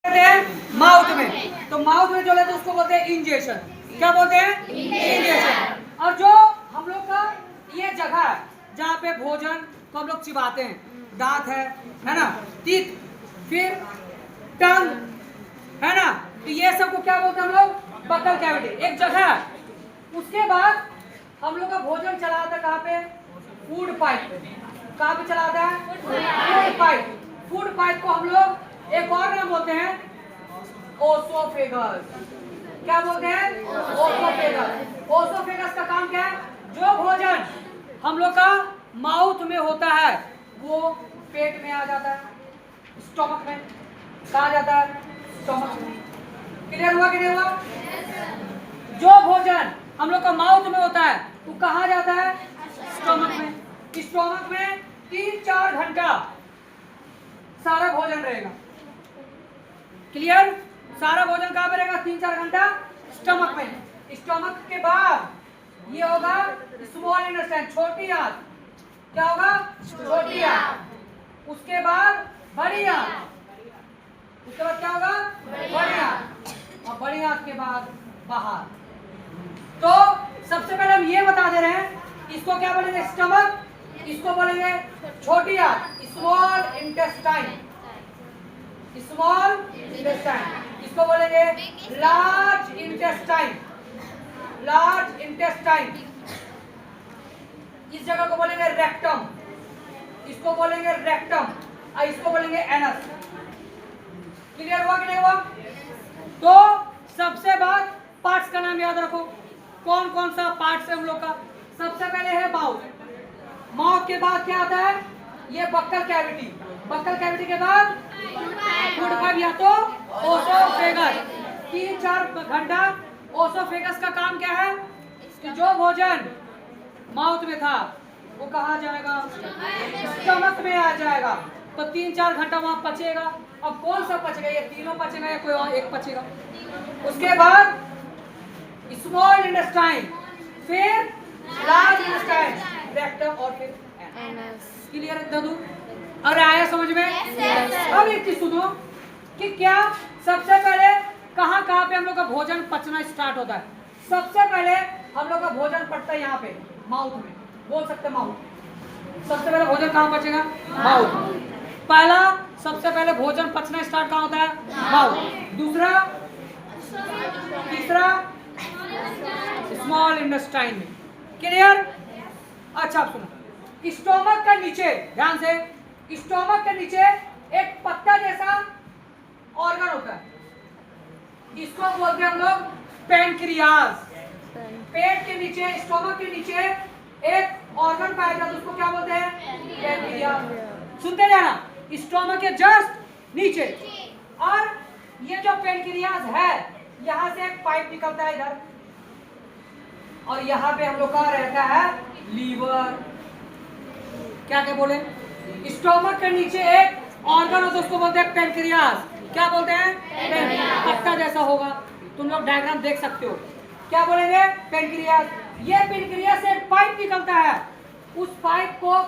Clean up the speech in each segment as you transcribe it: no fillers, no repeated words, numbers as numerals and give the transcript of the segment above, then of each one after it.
Mouth में, तो mouth में जो लेते हैं उसको बोलते हैं इंजेक्शन। क्या बोलते हैं? इंजेक्शन। और जो हम लोग का ये जगह है जहाँ पे भोजन को हम लोग चिबाते हैं, दांत है ना, टीथ, फिर टंग, है ना, तो ये सब को क्या बोलते हैं हम लोग? बकल कैविटी, एक जगह है। उसके बाद हम लोग का भोजन चलाता है कहाँ पे? फूड पाइप पे। कहाँ पे चलाता है? Food pipe. फूड पाइप को हम लोग एक और नाम बोलते हैं ओसोफेगस। क्या बोलते हैं? ओसोफेगस। ओसोफेगस का काम क्या है? जो भोजन हम लोग का माउथ में होता है वो पेट में आ जाता है, स्टमक में। कहाँ जाता है? स्टमक में। क्लियर हुआ कि नहीं हुआ? जो भोजन हम लोग का माउथ में होता है वो कहाँ जाता है? स्टमक में। स्टमक में 3-4 घंटा सारा भोजन रहेगा। क्लियर? सारा भोजन कहाँ पे रहेगा? 3-4 घंटा स्टमक में। स्टमक के बाद ये होगा स्मॉल इंटेस्टाइन, छोटी आंत। क्या होगा? छोटी आंत। उसके बाद बड़ी आंत। उसके बाद क्या होगा? बड़ी आंत। और बड़ी आंत के बाद बाहर। तो सबसे पहले हम ये बता दे रहे हैं, इसको क्या बोलेंगे? स्टमक। इसको बोलेंगे छोटी आंत, स्मॉल इंटेस्टाइन। Small intestine. इसको बोलेंगे लार्ज इंटेस्टाइन। Large intestine. इस जगह को बोलेंगे रेक्टम। इसको बोलेंगे रेक्टम और इसको बोलेंगे एनस। क्लियर हुआ कि नहीं हुआ? तो सबसे बाद पार्ट्स का नाम याद रखो। कौन कौन सा पार्ट्स है हम लोग का? सबसे पहले है माउथ। माउथ के बाद क्या आता है? ये बक्कल कैविटी। बक्कल कैविटी के बाद फूड पाइप या तो ओसोफेगस। 3-4 घंटा ओसोफेगस का काम क्या है? कि जो भोजन माउथ में था वो कहाँ जाएगा? स्टमक में आ जाएगा। तो 3-4 घंटा वहां पचेगा। अब कौन सा पचेगा? ये तीनों पचेगा या कोई और एक पचेगा? उसके बाद स्मॉल इंटेस्टाइन, फिर लार्ज इंटेस्टाइन, रेक्टम और फिर एनस। क्लियर है दादू? और आया समझ में? अब एक चीज सुनो कि क्या सबसे पहले कहाँ कहाँ पे हम लोग का भोजन पचना स्टार्ट होता है? सबसे पहले हम लोग का भोजन पड़ता है यहाँ पे, माउथ में। बोल सकते माउथ। सबसे पहले भोजन कहाँ पचेगा? माउथ। पहला सबसे पहले भोजन पचना स्टार्ट कहाँ होता है? माउथ। दूसरा, तीसरा स्मॉल इंटेस्टाइन में। क्लियर? अच्छा आप सुनो, स्टोमक का नीचे, ध्यान से, स्टोमक के नीचे एक पत्ता जैसा ऑर्गन होता है। इसको बोलते हैं हम लोग पैनक्रियाज। पेट के नीचे, स्टोमक के नीचे एक ऑर्गन पाया जाता है, उसको क्या बोलते हैं? पैनक्रियाज। सुनते जाना, स्टोमक के जस्ट नीचे। और ये जो पैनक्रियाज है, यहाँ से एक पाइप निकलता है इधर, और यहाँ पे हम लोग का रहता है लीवर। क्या क्या बोले? स्टोमक के नीचे एक ऑर्गन होता है, उसको बोलते हैं पैनक्रियाज। क्या बोलते हैं? पत्ता जैसा होगा, तुम लोग डायग्राम देख सकते हो। क्या बोलेंगे? पैनक्रियाज। ये पैनक्रियाज से एक पाइप निकलता है, उस पाइप को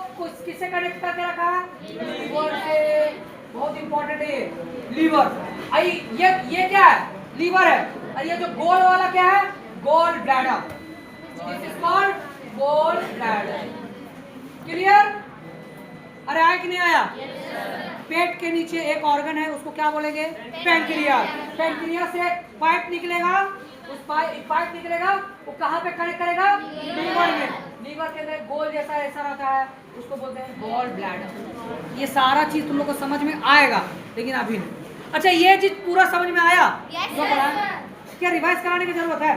किससे कनेक्ट करके रखा है? लीवर से। बहुत इंपॉर्टेंट है लीवर। ये क्या है? लीवर है। और ये जो गोल वाला क्या है? Gall bladder. This is called gall bladder. Clear? अरे आया कि नहीं आया? पेट के नीचे एक ऑर्गन है, उसको क्या बोलेंगे? पैनक्रियाज। पैनक्रियाज से एक पाइप निकलेगा, उस पाइप निकलेगा, वो कहाँ पे कनेक्ट करेगा? लीवर में। लीवर के अंदर गोल जैसा ऐसा रहता है, उसको बोलते हैं गॉल ब्लैडर। ये सारा चीज तुम लोग को समझ में आएगा, लेकिन अभी नहीं। अच्छा, ये चीज पूरा समझ में आया? क्या रिवाइज कराने की जरूरत है?